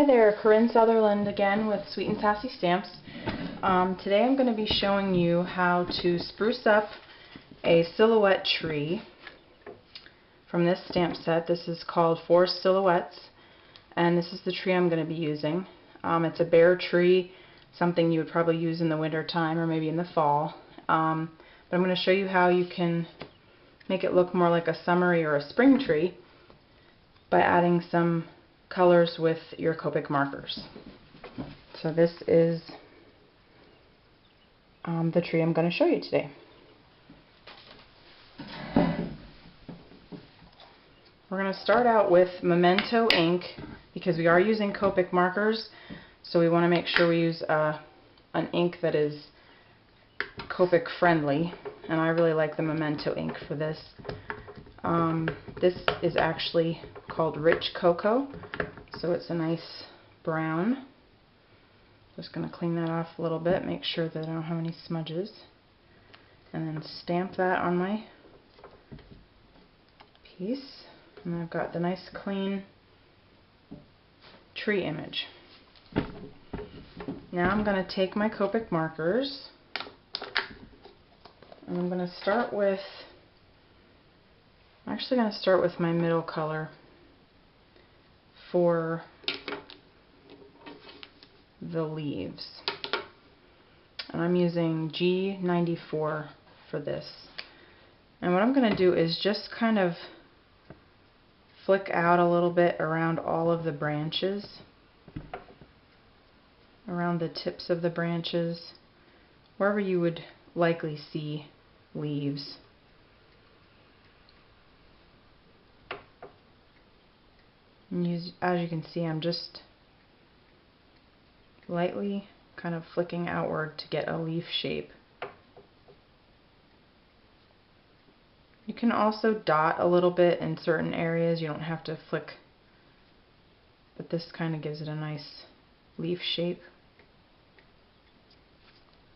Hi there, Corinne Sutherland again with Sweet and Sassy Stamps. Today I'm going to be showing you how to spruce up a silhouette tree from this stamp set. This is called Forest Silhouettes, and this is the tree I'm going to be using. It's a bare tree, something you would probably use in the winter time or maybe in the fall. But I'm going to show you how you can make it look more like a summery or a spring tree by adding some colors with your Copic markers. So this is the tree I'm going to show you today. We're going to start out with Memento Ink because we are using Copic markers, so we want to make sure we use an ink that is Copic friendly, and I really like the Memento ink for this. This is actually called Rich Cocoa, so it's a nice brown. Just going to clean that off a little bit, make sure that I don't have any smudges, and then stamp that on my piece. And I've got the nice clean tree image. Now I'm going to take my Copic markers, and I'm going to start with, I'm actually going to start with my middle color for the leaves. And I'm using G94 for this. And what I'm going to do is just kind of flick out a little bit around all of the branches, around the tips of the branches, wherever you would likely see leaves. And as you can see, I'm just lightly kind of flicking outward to get a leaf shape. You can also dot a little bit in certain areas. You don't have to flick, but this kind of gives it a nice leaf shape.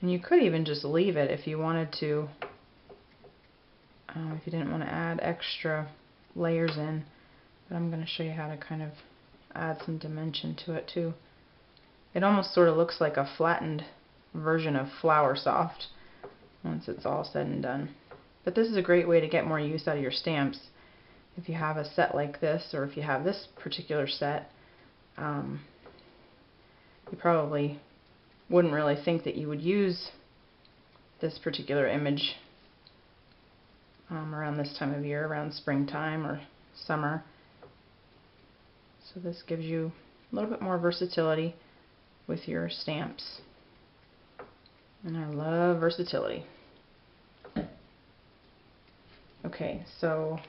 And you could even just leave it if you wanted to, if you didn't want to add extra layers in. But I'm going to show you how to kind of add some dimension to it too. It almost sort of looks like a flattened version of Flower Soft once it's all said and done. But this is a great way to get more use out of your stamps. If you have a set like this, or if you have this particular set, you probably wouldn't really think that you would use this particular image around this time of year, around springtime or summer. So this gives you a little bit more versatility with your stamps. And I love versatility. Okay, so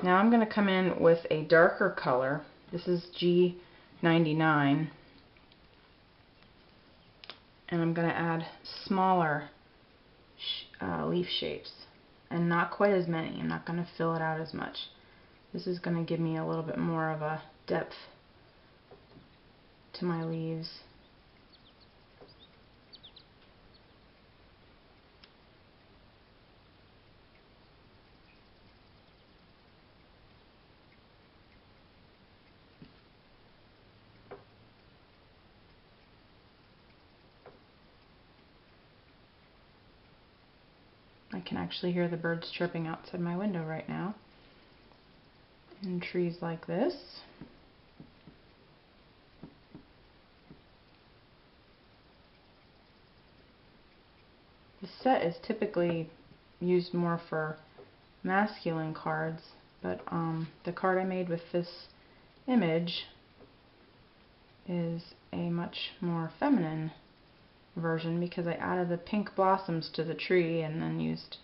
now I'm going to come in with a darker color. This is G99. And I'm going to add smaller leaf shapes. And not quite as many. I'm not going to fill it out as much. This is going to give me a little bit more of a depth to my leaves. I can actually hear the birds chirping outside my window right now. In trees like this. This set is typically used more for masculine cards, but the card I made with this image is a much more feminine version because I added the pink blossoms to the tree and then used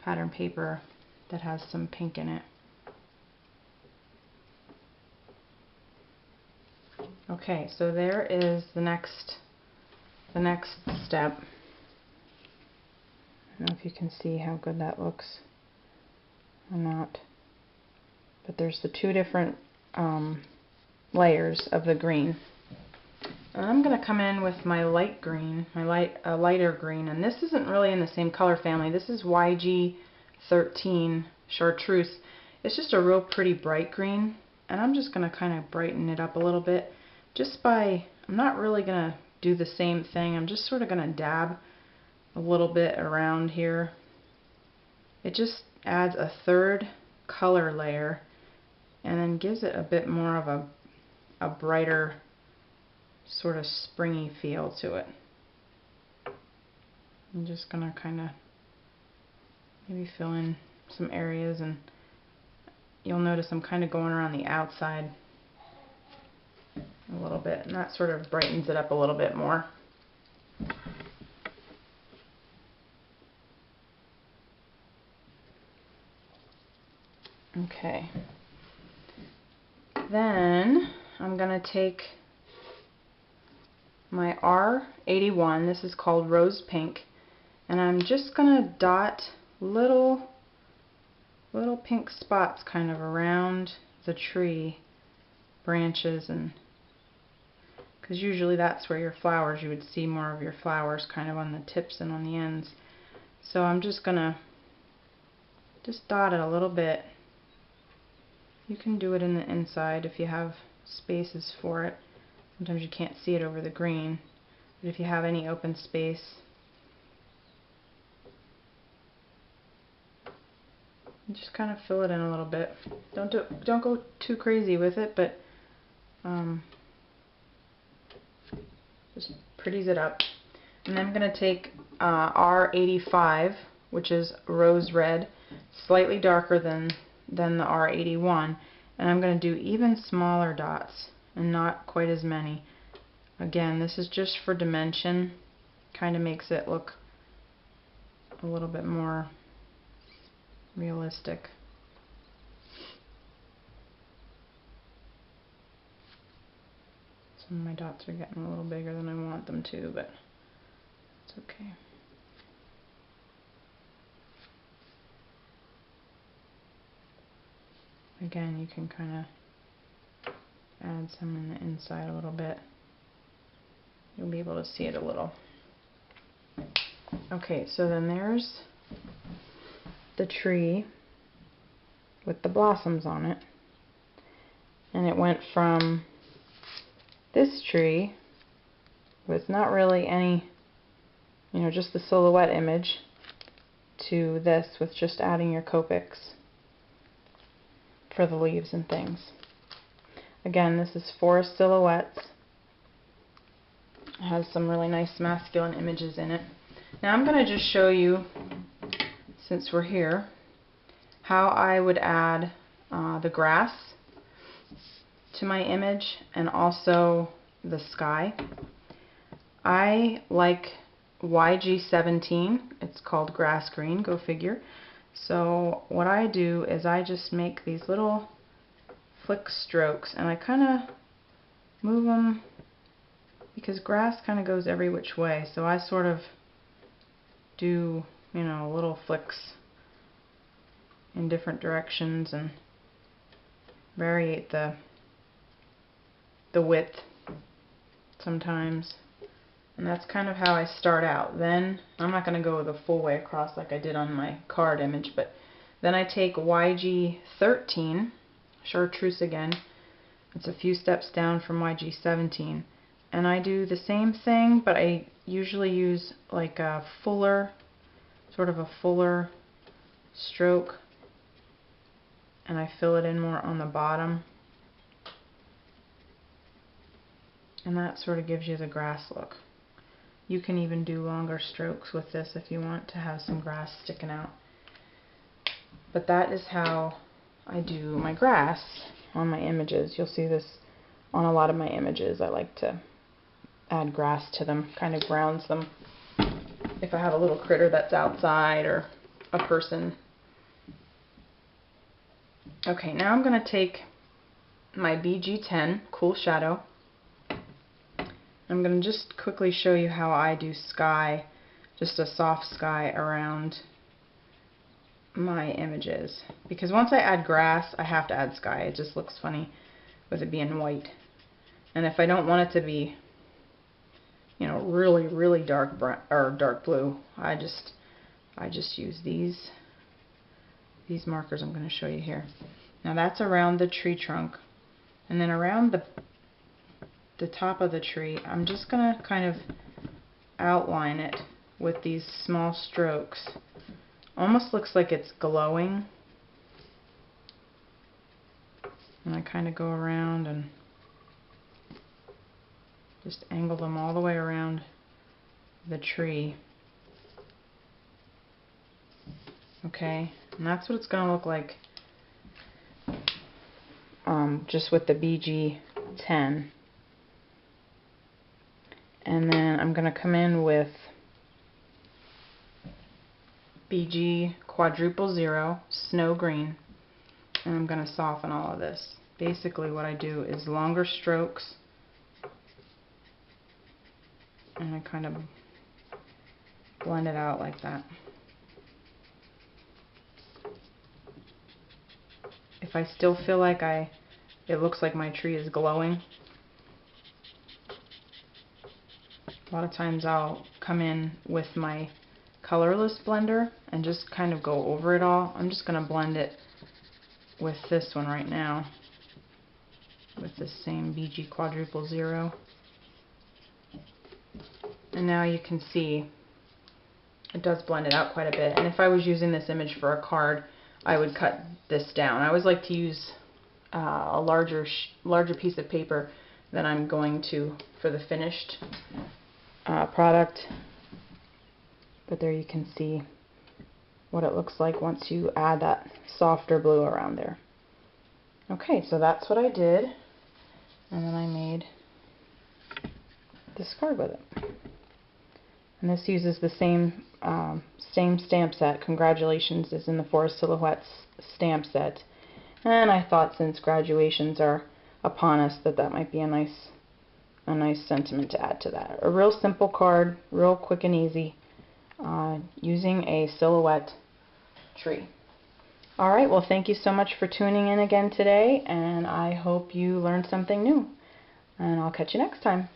pattern paper that has some pink in it. Okay, so there is the next step. I don't know if you can see how good that looks or not, but there's the two different layers of the green. And I'm going to come in with my light green, lighter green, and this isn't really in the same color family. This is YG13 Chartreuse. It's just a real pretty bright green, and I'm just going to kind of brighten it up a little bit just by, I'm not really going to do the same thing, I'm just sort of going to dab a little bit around here. It just adds a third color layer and then gives it a bit more of a brighter sort of springy feel to it. I'm just going to kind of maybe fill in some areas, and you'll notice I'm kind of going around the outside a little bit, and that sort of brightens it up a little bit more. Okay. Then I'm going to take my R81, this is called Rose Pink, and I'm just going to dot little pink spots kind of around the tree branches, and because usually that's where your flowers, you would see more of your flowers kind of on the tips and on the ends. So I'm just going to just dot it a little bit. You can do it in the inside if you have spaces for it. Sometimes you can't see it over the green, but if you have any open space, you just kind of fill it in a little bit. Don't go too crazy with it, but just pretties it up. And then I'm going to take R85, which is Rose Red, slightly darker than the R81, and I'm going to do even smaller dots and not quite as many. Again, this is just for dimension, kind of makes it look a little bit more realistic. Some of my dots are getting a little bigger than I want them to, but it's okay. Again, you can kind of add some in the inside a little bit. You'll be able to see it a little. Okay, so then there's the tree with the blossoms on it. And it went from this tree with not really any, just the silhouette image, to this with just adding your Copics for the leaves and things. Again, this is for silhouettes. It has some really nice masculine images in it. Now I'm going to just show you, since we're here, how I would add the grass to my image and also the sky. I like YG17. It's called grass green, go figure. So what I do is I just make these little flick strokes, and I kind of move them because grass kind of goes every which way, so I sort of do little flicks in different directions and variate the width sometimes. And that's kind of how I start out. Then I'm not going to go the full way across like I did on my card image, but then I take YG13, chartreuse again. It's a few steps down from YG17, and I do the same thing, but I usually use like a fuller stroke, and I fill it in more on the bottom, and that sort of gives you the grass look. You can even do longer strokes with this if you want to have some grass sticking out. But that is how I do my grass on my images. You'll see this on a lot of my images. I like to add grass to them, kind of grounds them. If I have a little critter that's outside or a person. Okay, now I'm going to take my BG10 Cool Shadow. I'm going to just quickly show you how I do sky, just a soft sky around my images. Because once I add grass, I have to add sky. It just looks funny with it being white. And if I don't want it to be, really, really dark brown or dark blue, I just use these markers I'm going to show you here. Now that's around the tree trunk And then around the top of the tree, I'm just going to kind of outline it with these small strokes. Almost looks like it's glowing. And I kind of go around and just angle them all the way around the tree. Okay, and that's what it's going to look like just with the BG10. And then I'm going to come in with BG quadruple 0 snow green, and I'm going to soften all of this. Basically what I do is longer strokes, and I kind of blend it out like that. If I still feel like it looks like my tree is glowing, a lot of times I'll come in with my colorless blender and just kind of go over it all. I'm just going to blend it with this one right now, with the same BG quadruple 0. And now you can see it does blend it out quite a bit. And if I was using this image for a card, I would cut this down. I always like to use a larger piece of paper than I'm going to for the finished product. But there you can see what it looks like once you add that softer blue around there. Okay, so that's what I did, and then I made this card with it. And this uses the same stamp set. Congratulations is in the Forest Silhouettes stamp set. And I thought since graduations are upon us that might be a nice sentiment to add to that. A real simple card, real quick and easy, using a silhouette tree. Alright, well thank you so much for tuning in again today, and I hope you learned something new. And I'll catch you next time.